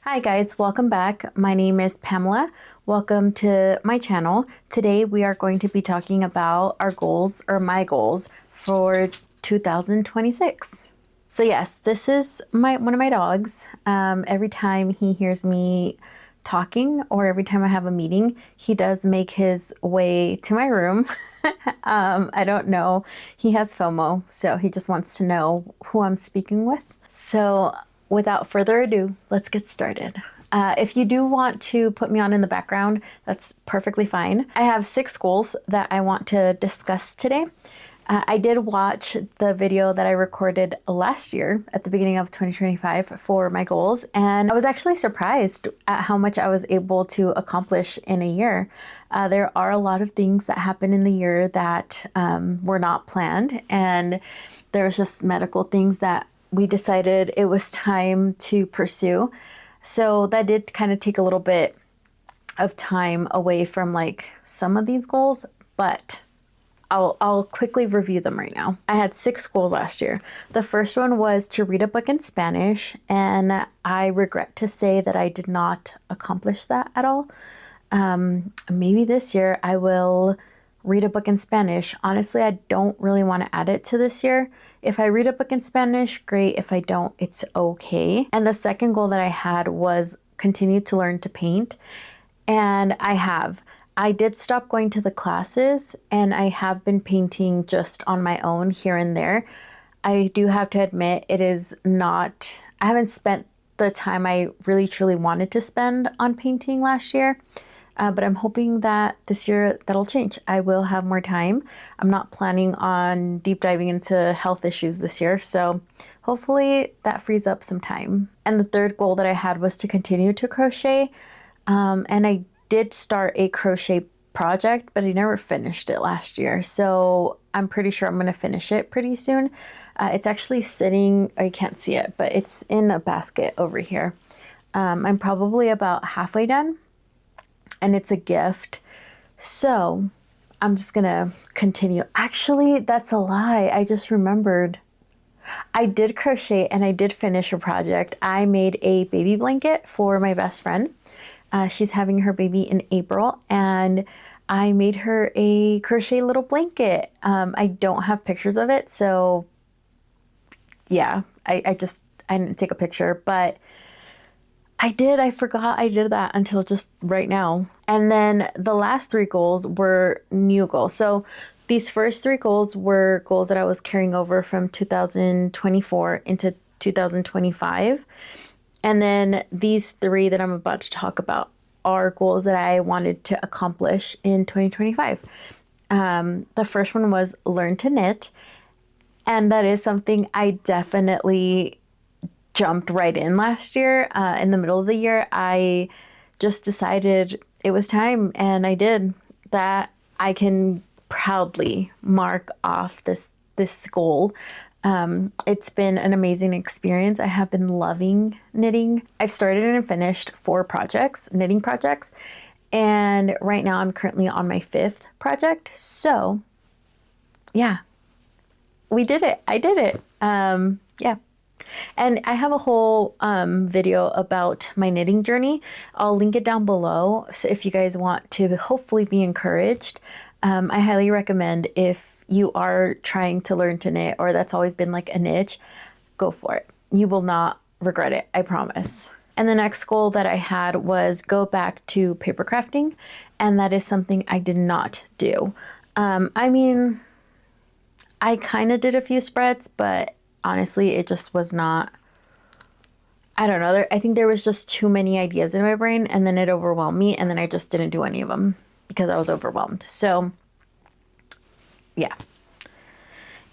Hi guys, welcome back. My name is Pamela. Welcome to my channel. Today we are going to be talking about our goals or my goals for 2026. So yes, this is one of my dogs. Every time he hears me talking or every time I have a meeting, he does make his way to my room. I don't know. He has FOMO, so he just wants to know who I'm speaking with. So without further ado, let's get started. If you do want to put me on in the background, that's perfectly fine. I have 6 goals that I want to discuss today. I did watch the video that I recorded last year at the beginning of 2025 for my goals, and I was actually surprised at how much I was able to accomplish in a year. There are a lot of things that happen in the year that were not planned, and there's just medical things that we decided it was time to pursue. So that did kind of take a little bit of time away from like some of these goals, but I'll quickly review them right now. I had 6 goals last year. The first one was to read a book in Spanish, and I regret to say that I did not accomplish that at all. Maybe this year I will read a book in Spanish. Honestly, I don't really want to add it to this year. If I read a book in Spanish, great. If I don't, it's okay. And the second goal that I had was continue to learn to paint. And I have. I did stop going to the classes and I have been painting just on my own here and there. I do have to admit, it is not, I haven't spent the time I really truly wanted to spend on painting last year. But I'm hoping that this year that'll change. I will have more time. I'm not planning on deep diving into health issues this year, so hopefully that frees up some time. And the third goal that I had was to continue to crochet. And I did start a crochet project, but I never finished it last year. So I'm pretty sure I'm going to finish it pretty soon. It's actually sitting, I can't see it, but it's in a basket over here. I'm probably about halfway done, and it's a gift. So I'm just going to continue. Actually, that's a lie. I just remembered. I did crochet and I did finish a project. I made a baby blanket for my best friend. She's having her baby in April, and I made her a crochet little blanket. I don't have pictures of it, so yeah, I didn't take a picture, but I forgot I did that until just right now. And then the last 3 goals were new goals. So these first 3 goals were goals that I was carrying over from 2024 into 2025. And then these 3 that I'm about to talk about are goals that I wanted to accomplish in 2025. The first one was learn to knit. And that is something I definitely jumped right in last year. In the middle of the year, I just decided it was time, and I did that. I can proudly mark off this goal. It's been an amazing experience. I have been loving knitting. I've started and finished 4 knitting projects, and right now I'm currently on my 5th project. So yeah, we did it. I did it. Yeah. And I have a whole video about my knitting journey. I'll link it down below. So if you guys want to hopefully be encouraged, I highly recommend, if you are trying to learn to knit or that's always been like a niche, go for it. You will not regret it, I promise. And the next goal that I had was go back to paper crafting, and that is something I did not do. I mean, I kind of did a few spreads, but honestly, it just was not, I don't know. I think there was just too many ideas in my brain, and then it overwhelmed me, and then I just didn't do any of them because I was overwhelmed. So yeah.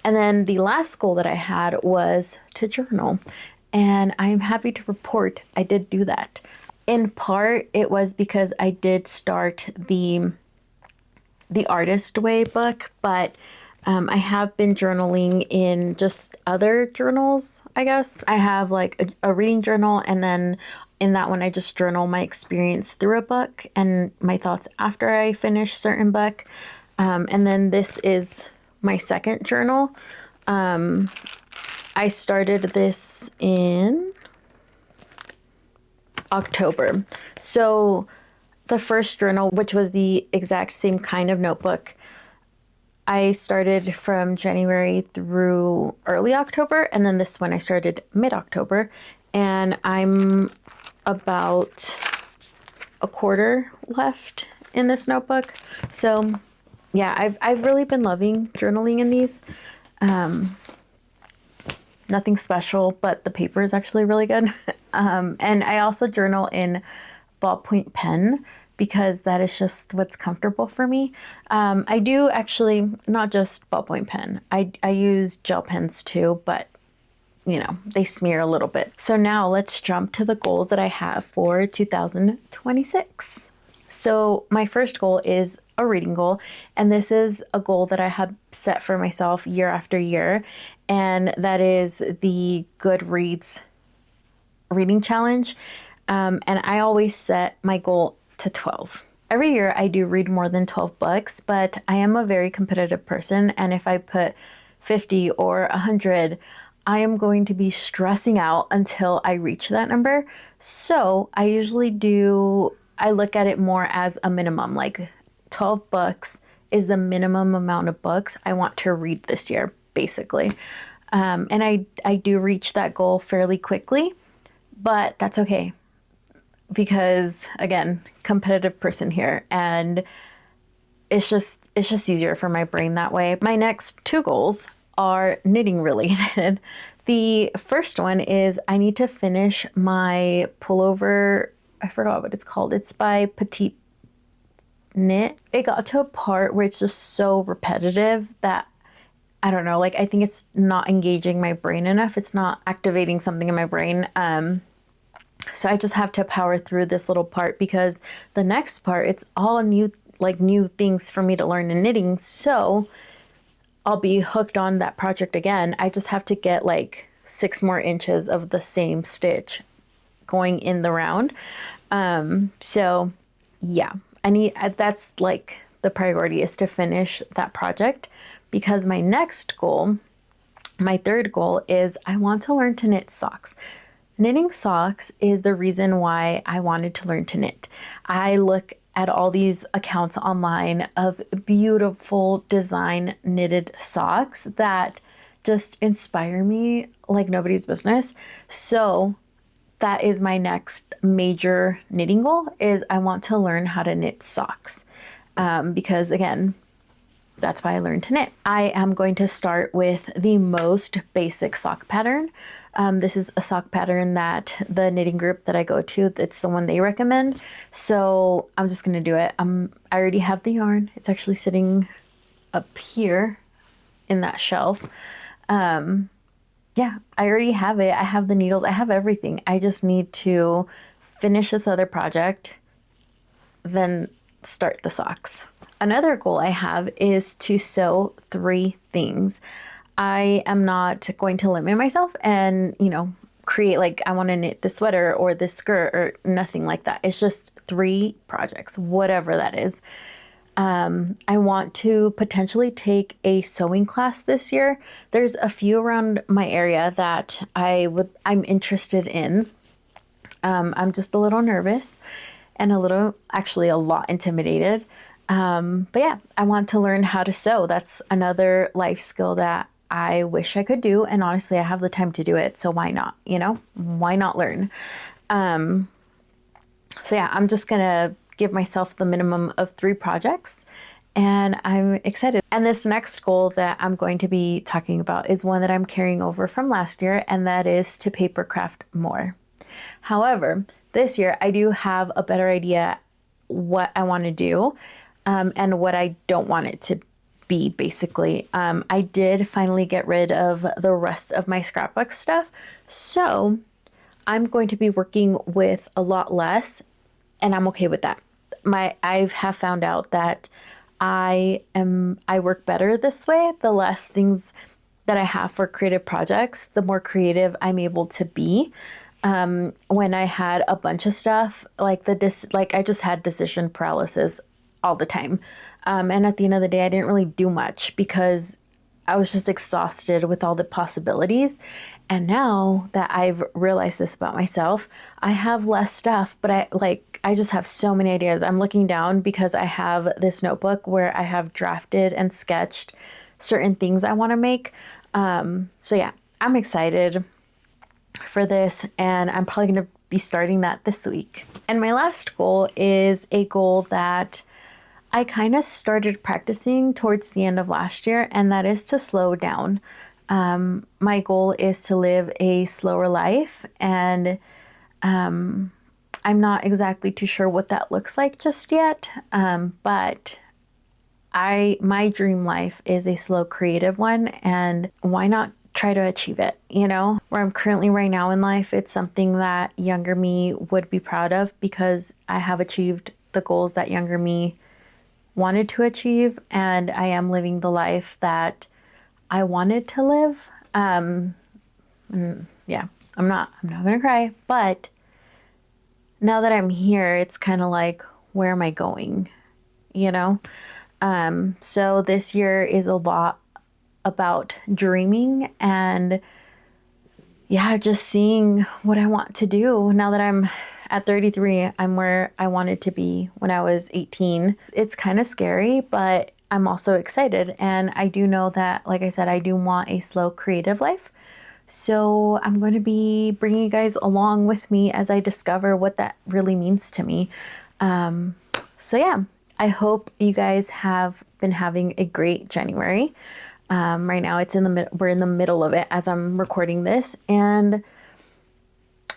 And then the last goal that I had was to journal. And I'm happy to report I did do that. In part, it was because I did start the Artist Way book, but I have been journaling in just other journals, I guess. I have like a reading journal, and then in that one, I just journal my experience through a book and my thoughts after I finish certain book. And then this is my second journal. I started this in October. So the first journal, which was the exact same kind of notebook, I started from January through early October, and then this one I started mid-October, and I'm about a quarter left in this notebook. So yeah, I've really been loving journaling in these. Nothing special, but the paper is actually really good. And I also journal in ballpoint pen because that is just what's comfortable for me. I do actually not just ballpoint pen. I use gel pens too, but you know, they smear a little bit. So now let's jump to the goals that I have for 2026. So my first goal is a reading goal, and this is a goal that I have set for myself year after year, and that is the Goodreads reading challenge. And I always set my goal to 12. Every year I do read more than 12 books, but I am a very competitive person, and if I put 50 or 100, I am going to be stressing out until I reach that number. So I usually I look at it more as a minimum, like 12 books is the minimum amount of books I want to read this year, basically. And I do reach that goal fairly quickly, but that's okay because, again, competitive person here, and it's just easier for my brain that way. My next two goals are knitting related. The first one is I need to finish my pullover. I forgot what it's called. It's by Petite Knit. It got to a part where it's just so repetitive that I don't know, like I think it's not engaging my brain enough. It's not activating something in my brain. So I just have to power through this little part because the next part, it's all new things for me to learn in knitting. So I'll be hooked on that project again. I just have to get like 6 more inches of the same stitch going in the round. So yeah, that's like the priority is to finish that project, because my next goal, my third goal, is I want to learn to knit socks. Knitting socks is the reason why I wanted to learn to knit. I look at all these accounts online of beautiful design knitted socks that just inspire me like nobody's business. So that is my next major knitting goal, is I want to learn how to knit socks. Because again, that's why I learned to knit. I am going to start with the most basic sock pattern. This is a sock pattern that the knitting group that I go to, it's the one they recommend. So I'm just gonna do it. I already have the yarn. It's actually sitting up here in that shelf. Yeah, I already have it. I have the needles. I have everything. I just need to finish this other project, then start the socks. Another goal I have is to sew 3 things. I am not going to limit myself and, create like I want to knit this sweater or this skirt or nothing like that. It's just 3 projects, whatever that is. I want to potentially take a sewing class this year. There's a few around my area that I'm interested in. I'm just a little nervous and a lot intimidated. But yeah, I want to learn how to sew. That's another life skill that I wish I could do. And honestly, I have the time to do it. So why not, why not learn? So yeah, I'm just going to give myself the minimum of 3 projects, and I'm excited. And this next goal that I'm going to be talking about is one that I'm carrying over from last year, and that is to paper craft more. However, this year I do have a better idea what I want to do, and what I don't want it to be, basically. I did finally get rid of the rest of my scrapbook stuff, so I'm going to be working with a lot less, and I'm okay with that. I have found out that I work better this way. The less things that I have for creative projects, the more creative I'm able to be. When I had a bunch of stuff, I just had decision paralysis all the time. And at the end of the day, I didn't really do much because I was just exhausted with all the possibilities. And now that I've realized this about myself, I have less stuff, but I just have so many ideas. I'm looking down because I have this notebook where I have drafted and sketched certain things I want to make. So yeah, I'm excited for this, and I'm probably going to be starting that this week. And my last goal is a goal that I kind of started practicing towards the end of last year, and that is to slow down. My goal is to live a slower life, and I'm not exactly too sure what that looks like just yet. But my dream life is a slow creative one, and why not try to achieve it? You know, where I'm currently right now in life, it's something that younger me would be proud of because I have achieved the goals that younger me wanted to achieve, and I am living the life that I wanted to live. Yeah, I'm not gonna cry, but now that I'm here, it's kind of like, where am I going? You know? So this year is a lot about dreaming and yeah, just seeing what I want to do. Now that I'm at 33, I'm where I wanted to be when I was 18. It's kind of scary, but I'm also excited. And I do know that, like I said, I do want a slow creative life. So I'm going to be bringing you guys along with me as I discover what that really means to me. So yeah, I hope you guys have been having a great January. Right now we're in the middle of it as I'm recording this, and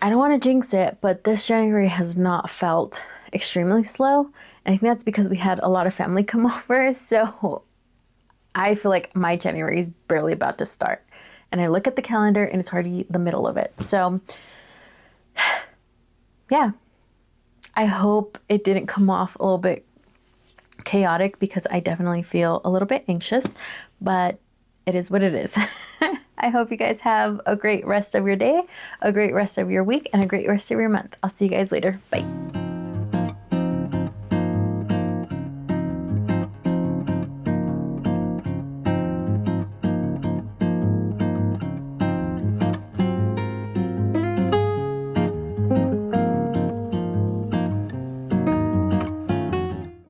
I don't want to jinx it, but this January has not felt extremely slow. And I think that's because we had a lot of family come over. So I feel like my January is barely about to start. And I look at the calendar and it's already the middle of it. So yeah, I hope it didn't come off a little bit chaotic because I definitely feel a little bit anxious, but it is what it is. I hope you guys have a great rest of your day, a great rest of your week, and a great rest of your month. I'll see you guys later. Bye.